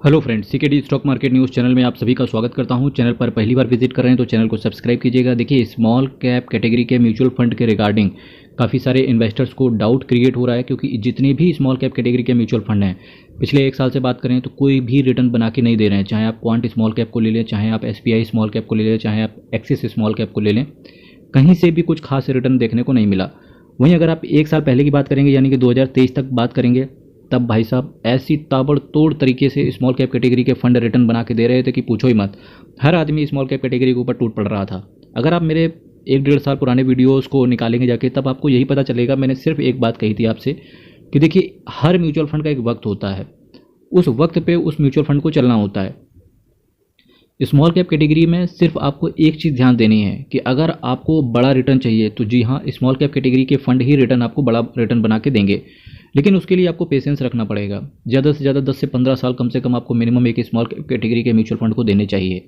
Hello friends, CKD stock market news channel में आप सभी का स्वागत करता हूं। चैनल पर पहली बार विजिट कर रहे हैं तो चैनल को सब्सक्राइब कीजिएगा। देखिए, स्मॉल कैप कैटेगरी के म्यूचुअल फंड के रिगार्डिंग काफ़ी सारे इन्वेस्टर्स को डाउट क्रिएट हो रहा है, क्योंकि जितने भी स्मॉल कैप कैटेगरी के म्यूचुअल फंड हैं पिछले एक साल से बात करें तो कोई भी रिटर्न बना के नहीं दे रहे हैं। चाहे आप क्वांट स्मॉल कैप को ले लें, चाहे आप SBI स्मॉल कैप को ले लें, चाहे आप एक्सिस स्मॉल कैप को ले लें, कहीं से भी कुछ खास रिटर्न देखने को नहीं मिला। वहीं अगर आप एक साल पहले की बात करेंगे, यानी कि 2023 तक बात करेंगे, तब भाई साहब ऐसी ताबड़तोड़ तरीके से स्मॉल कैप कैटेगरी के फंड रिटर्न बना के दे रहे थे कि पूछो ही मत। हर आदमी स्मॉल कैप कैटेगरी के ऊपर टूट पड़ रहा था। अगर आप मेरे 1-1.5 साल पुराने वीडियोस को निकालेंगे जाके, तब आपको यही पता चलेगा। मैंने सिर्फ एक बात कही थी आपसे कि देखिए, हर म्यूचुअल फंड का एक वक्त होता है, उस वक्त पे उस म्यूचुअल फंड को चलना होता है। स्मॉल कैप कैटेगरी में सिर्फ आपको एक चीज़ ध्यान देनी है कि अगर आपको बड़ा रिटर्न चाहिए तो जी हाँ, स्मॉल कैप कैटेगरी के फंड ही रिटर्न आपको बड़ा रिटर्न बना के देंगे, लेकिन उसके लिए आपको पेशेंस रखना पड़ेगा। ज़्यादा से ज़्यादा 10 से 15 साल कम से कम आपको मिनिमम एक स्मॉल कैटेगरी के म्यूचुअल फंड को देने चाहिए।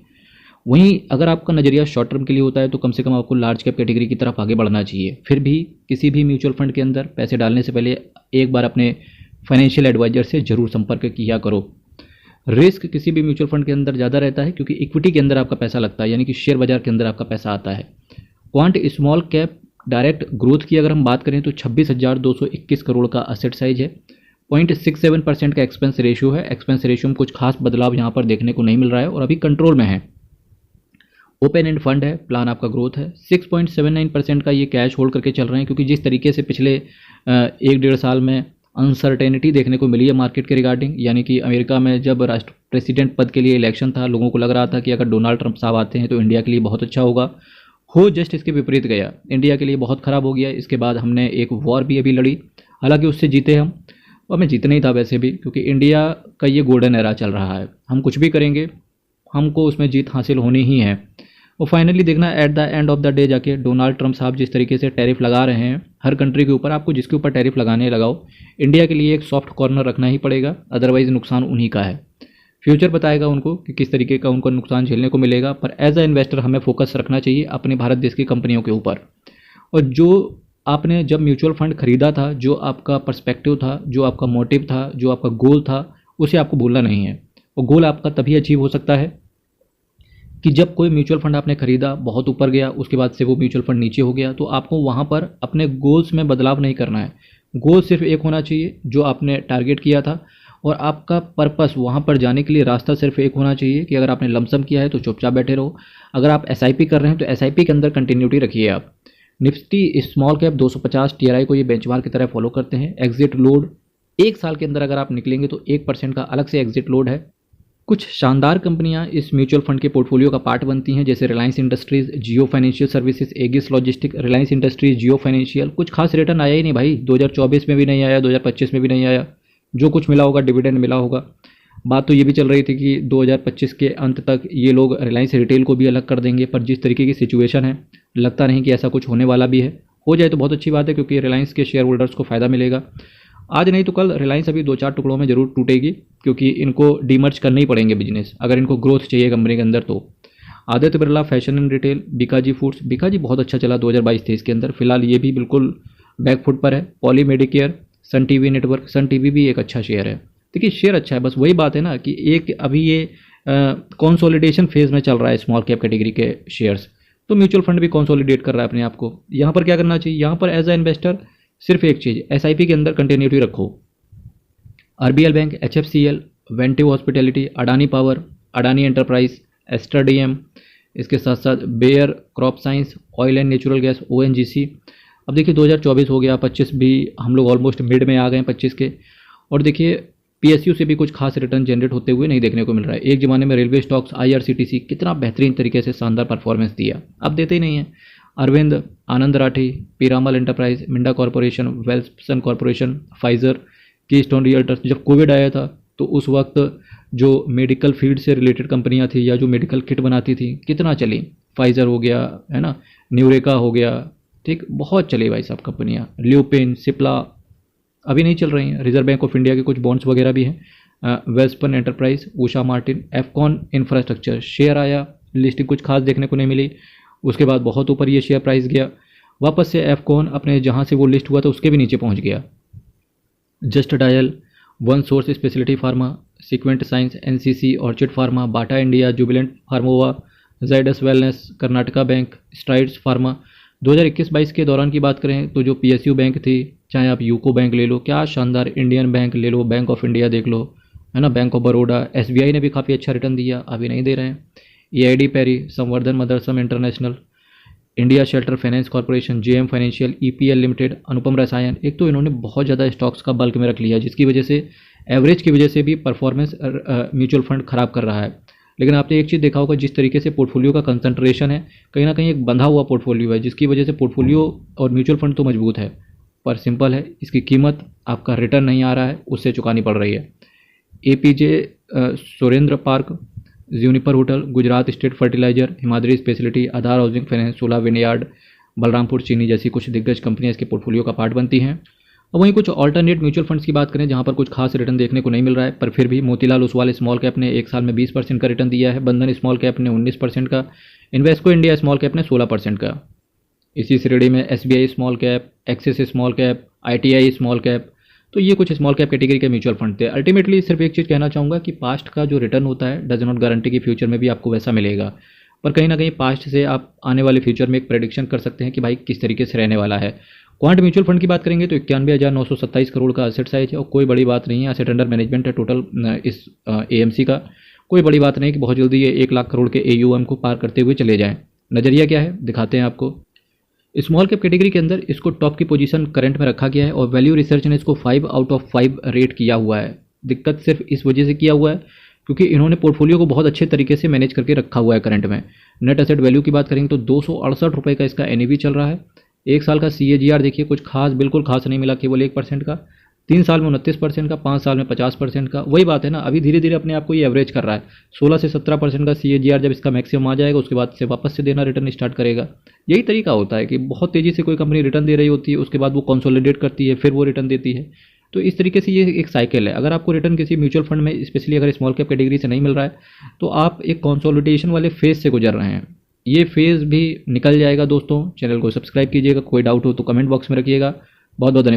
वहीं अगर आपका नज़रिया शॉर्ट टर्म के लिए होता है तो कम से कम आपको लार्ज कैप कैटेगरी की तरफ आगे बढ़ना चाहिए। फिर भी किसी भी म्यूचुअल फंड के अंदर पैसे डालने से पहले एक बार अपने फाइनेंशियल एडवाइजर से ज़रूर संपर्क किया करो। रिस्क किसी भी म्यूचुअल फंड के अंदर ज़्यादा रहता है, क्योंकि इक्विटी के अंदर आपका पैसा लगता है, यानी कि शेयर बाजार के अंदर आपका पैसा आता है। Quant small cap direct growth की अगर हम बात करें तो 26,221 करोड़ का असेट साइज है। 0.67% का एक्सपेंस रेशियो है। एक्सपेंस रेशियो में कुछ खास बदलाव यहाँ पर देखने को नहीं मिल रहा है और अभी कंट्रोल में है। ओपन एंड फंड है, प्लान आपका ग्रोथ है। 6.79% का ये कैश होल्ड करके चल रहे हैं, क्योंकि जिस तरीके से पिछले 1-1.5 साल में अनसर्टेनिटी देखने को मिली है मार्केट के रिगार्डिंग, यानी कि अमेरिका में जब राष्ट्र प्रेसिडेंट पद के लिए इलेक्शन था, लोगों को लग रहा था कि अगर डोनाल्ड ट्रंप साहब आते हैं तो इंडिया के लिए बहुत अच्छा होगा। हो जस्ट इसके विपरीत गया, इंडिया के लिए बहुत ख़राब हो गया। इसके बाद हमने एक वॉर भी अभी लड़ी, हालांकि उससे जीते हम, और हमें जीतना ही था वैसे भी, क्योंकि इंडिया का ये गोल्डन एरा चल रहा है। हम कुछ भी करेंगे, हमको उसमें जीत हासिल होनी ही है। और फाइनली देखना at the end of the day जाके डोनाल्ड ट्रंप साहब जिस तरीके से टैरिफ लगा रहे हैं हर कंट्री के ऊपर, आपको जिसके ऊपर टैरिफ लगाने लगाओ, इंडिया के लिए एक सॉफ्ट कॉर्नर रखना ही पड़ेगा, अदरवाइज नुकसान उन्हीं का है। फ्यूचर बताएगा उनको कि किस तरीके का उनको नुकसान झेलने को मिलेगा, पर एज अ इन्वेस्टर हमें फोकस रखना चाहिए अपने भारत देश की कंपनियों के ऊपर। और जो आपने जब म्यूचुअल फंड खरीदा था, जो आपका पर्सपेक्टिव था, जो आपका मोटिव था, जो आपका गोल था, उसे आपको भूलना नहीं है। और गोल आपका तभी अचीव हो सकता है कि जब कोई म्यूचुअल फंड आपने खरीदा, बहुत ऊपर गया, उसके बाद से वो म्यूचुअल फंड नीचे हो गया, तो आपको वहाँ पर अपने गोल्स में बदलाव नहीं करना है। गोल सिर्फ एक होना चाहिए जो आपने टारगेट किया था, और आपका पर्पस वहाँ पर जाने के लिए रास्ता सिर्फ एक होना चाहिए कि अगर आपने लमसम किया है तो चुपचाप बैठे रहो। अगर आप SIP कर रहे हैं तो SIP के अंदर कंटिन्यूटी रखिए आप। निफ्टी स्मॉल कैप 250 TRI को ये बेंचमार्क की तरह फॉलो करते हैं। एग्जिट लोड एक साल के अंदर अगर आप निकलेंगे तो 1% का अलग से एग्जिट लोड है। कुछ शानदार कंपनियां इस म्यूचुअल फंड के पोर्टफोलियो का पार्ट बनती हैं, जैसे Reliance Industries, Jio Financial Services, Aegis Logistic. Reliance Industries, Jio Financial, कुछ खास रिटर्न आया ही नहीं भाई। 2024 में भी नहीं आया, 2025 में भी नहीं आया। जो कुछ मिला होगा डिविडेंड मिला होगा। बात तो ये भी चल रही थी कि 2025 के अंत तक ये लोग रिलायंस रिटेल को भी अलग कर देंगे, पर जिस तरीके की सिचुएशन है लगता नहीं कि ऐसा कुछ होने वाला भी है। हो जाए तो बहुत अच्छी बात है, क्योंकि रिलायंस के शेयर होल्डर्स को फ़ायदा मिलेगा। आज नहीं तो कल रिलायंस अभी 2-4 टुकड़ों में ज़रूर टूटेगी, क्योंकि इनको डीमर्ज करने ही पड़ेंगे बिजनेस, अगर इनको ग्रोथ चाहिए कंपनी के अंदर तो। Aditya Birla fashion and retail, Bikaji foods. Bikaji बहुत अच्छा चला 2022-23 के अंदर, फिलहाल ये भी बिल्कुल बैकफुट पर है। Poly Medicare, Sun TV network. Sun TV भी एक अच्छा शेयर है। देखिए, शेयर अच्छा है, बस वही बात है ना कि एक अभी ये कंसोलिडेशन फेज में चल रहा है स्मॉल कैप कैटेगरी के शेयर्स, तो म्यूचुअल फंड भी कंसोलिडेट कर रहा है अपने आप को। यहाँ पर क्या करना चाहिए, यहाँ पर एज अ इन्वेस्टर सिर्फ एक चीज़, SIP के अंदर कंटिन्यूटी रखो। RBL Bank, HFCL, Ventive Hospitality, Adani Power, Adani Enterprise, Aster DM, इसके साथ साथ Bayer Crop Science, Oil and Natural Gas, ONGC। अब देखिए 2024 हो गया, 25 भी हम लोग ऑलमोस्ट मिड में आ गए 25 के, और देखिए PSU से भी कुछ खास रिटर्न जनरेट होते हुए नहीं देखने को मिल रहा है। एक ज़माने में रेलवे स्टॉक्स, IRCTC कितना बेहतरीन तरीके से शानदार परफॉर्मेंस दिया, अब देते ही नहीं है। अरविंद, आनंद Rathi, Piramal enterprise, Minda corporation, वेल्सन corporation, Pfizer, keystone realtors. जब कोविड आया था तो उस वक्त जो मेडिकल फील्ड से रिलेटेड कंपनियां थी या जो मेडिकल किट बनाती थी कितना चली, फाइजर हो गया है ना, न्यूरेका हो गया, ठीक, बहुत चली भाई साहब कंपनियां। ल्यूपिन, सिप्ला अभी नहीं चल रही हैं। रिजर्व बैंक ऑफ इंडिया के कुछ बॉन्ड्स वगैरह भी हैं। Welspun enterprise, Usha Martin, Afcon infrastructure share आया, लिस्टिंग कुछ खास देखने को नहीं मिली, उसके बाद बहुत ऊपर ये शेयर प्राइस गया, वापस से एफकॉन अपने जहाँ से वो लिस्ट हुआ था उसके भी नीचे पहुँच गया। Just Dial, One Source Speciality Pharma, Sequent science, NCC, Orchid Pharma, Bata India, Jubilant Pharmova, Zydus Wellness, Karnataka bank, Strides Pharma. 2021-22 के दौरान की बात करें तो जो पीएसयू बैंक थी, चाहे आप यूको बैंक ले लो, क्या शानदार, इंडियन बैंक ले लो, बैंक ऑफ इंडिया देख लो, है ना, बैंक ऑफ बड़ौदा, एसबीआई ने भी काफ़ी अच्छा रिटर्न दिया, अभी नहीं दे रहे हैं। EID Parry, Samvardhana Motherson International, India Shelter Finance Corporation, JM Financial, EPL Limited, Anupam Rasayan. एक तो इन्होंने बहुत ज़्यादा स्टॉक्स का बल्क में रख लिया, जिसकी वजह से एवरेज की वजह से भी परफॉर्मेंस म्यूचुअल फंड खराब कर रहा है। लेकिन आपने एक चीज़ देखा होगा, जिस तरीके से पोर्टफोलियो का कंसंट्रेशन है, कहीं ना कहीं एक बंधा हुआ पोर्टफोलियो है, जिसकी वजह से पोर्टफोलियो और म्यूचुअल फंड तो मजबूत है, पर सिंपल है, इसकी कीमत आपका रिटर्न नहीं आ रहा है, उससे चुकानी पड़ रही है। Apeejay Surendra Park, Juniper Hotel, Gujarat State Fertilizer, Himadri Speciality, Aadhar Housing Finance, Sula Vineyard, Balrampur Chini जैसी कुछ दिग्गज कंपनियां इसके पोर्टफोलियो का पार्ट बनती हैं। और वहीं कुछ ऑल्टरनेट म्यूचुअल फंड्स की बात करें जहां पर कुछ खास रिटर्न देखने को नहीं मिल रहा है, पर फिर भी मोतीलाल ओसवाल स्मॉल कैप ने एक साल में 20% का रिटर्न दिया है, बंधन स्मॉल कैप ने 19% का, इन्वेस्को इंडिया स्मॉल कैप ने 16% का। इसी श्रेणी में SBI small cap, axis small cap, ITI small cap, तो ये कुछ स्मॉल कैप कैटेगरी के म्यूचुअल फंड थे। अल्टीमेटली सिर्फ एक चीज़ कहना चाहूँगा कि पास्ट का जो रिटर्न होता है डज नॉट गारंटी कि फ्यूचर में भी आपको वैसा मिलेगा, पर कहीं ना कहीं पास्ट से आप आने वाले फ्यूचर में एक प्रेडिक्शन कर सकते हैं कि भाई किस तरीके से रहने वाला है। क्वांट म्यूचुअल फंड की बात करेंगे तो 91,927 करोड़ का एसेट साइज है और कोई बड़ी बात नहीं है, एसेट अंडर मैनेजमेंट है टोटल इस एएमसी का, कोई बड़ी बात नहीं कि बहुत जल्दी ये 1 लाख करोड़ के एयूएम को पार करते हुए चले जाएं। नज़रिया क्या है दिखाते हैं आपको। स्मॉल कैप कैटेगरी के अंदर इसको टॉप की पोजीशन करंट में रखा गया है और वैल्यू रिसर्च ने इसको 5 आउट ऑफ 5 रेट किया हुआ है। दिक्कत सिर्फ इस वजह से किया हुआ है क्योंकि इन्होंने पोर्टफोलियो को बहुत अच्छे तरीके से मैनेज करके रखा हुआ है करंट में। नेट एसेट वैल्यू की बात करेंगे तो 268 रुपये का इसका एनएवी चल रहा है। एक साल का सीएजीआर देखिए, कुछ खास बिल्कुल खास नहीं मिला, केवल 1% का, 3 साल में 29% का, 5 साल में 50% का। वही बात है ना, अभी धीरे धीरे अपने आप को ये एवरेज कर रहा है। 16 से 17% का सीएजीआर जब इसका मैक्सिमम आ जाएगा उसके बाद से वापस से देना रिटर्न स्टार्ट करेगा। यही तरीका होता है कि बहुत तेज़ी से कोई कंपनी रिटर्न दे रही होती है, उसके बाद वो कंसोलिडेट करती है, फिर वो रिटर्न देती है। तो इस तरीके से ये एक साइकिल है। अगर आपको रिटर्न किसी म्यूचुअल फंड में स्पेशली अगर स्मॉल कैप कैटेगरी से नहीं मिल रहा है तो आप एक कंसोलिडेशन वाले फेज से गुजर रहे हैं। ये फेज़ भी निकल जाएगा दोस्तों। चैनल को सब्सक्राइब कीजिएगा, कोई डाउट हो तो कमेंट बॉक्स में रखिएगा। बहुत बहुत धन्यवाद।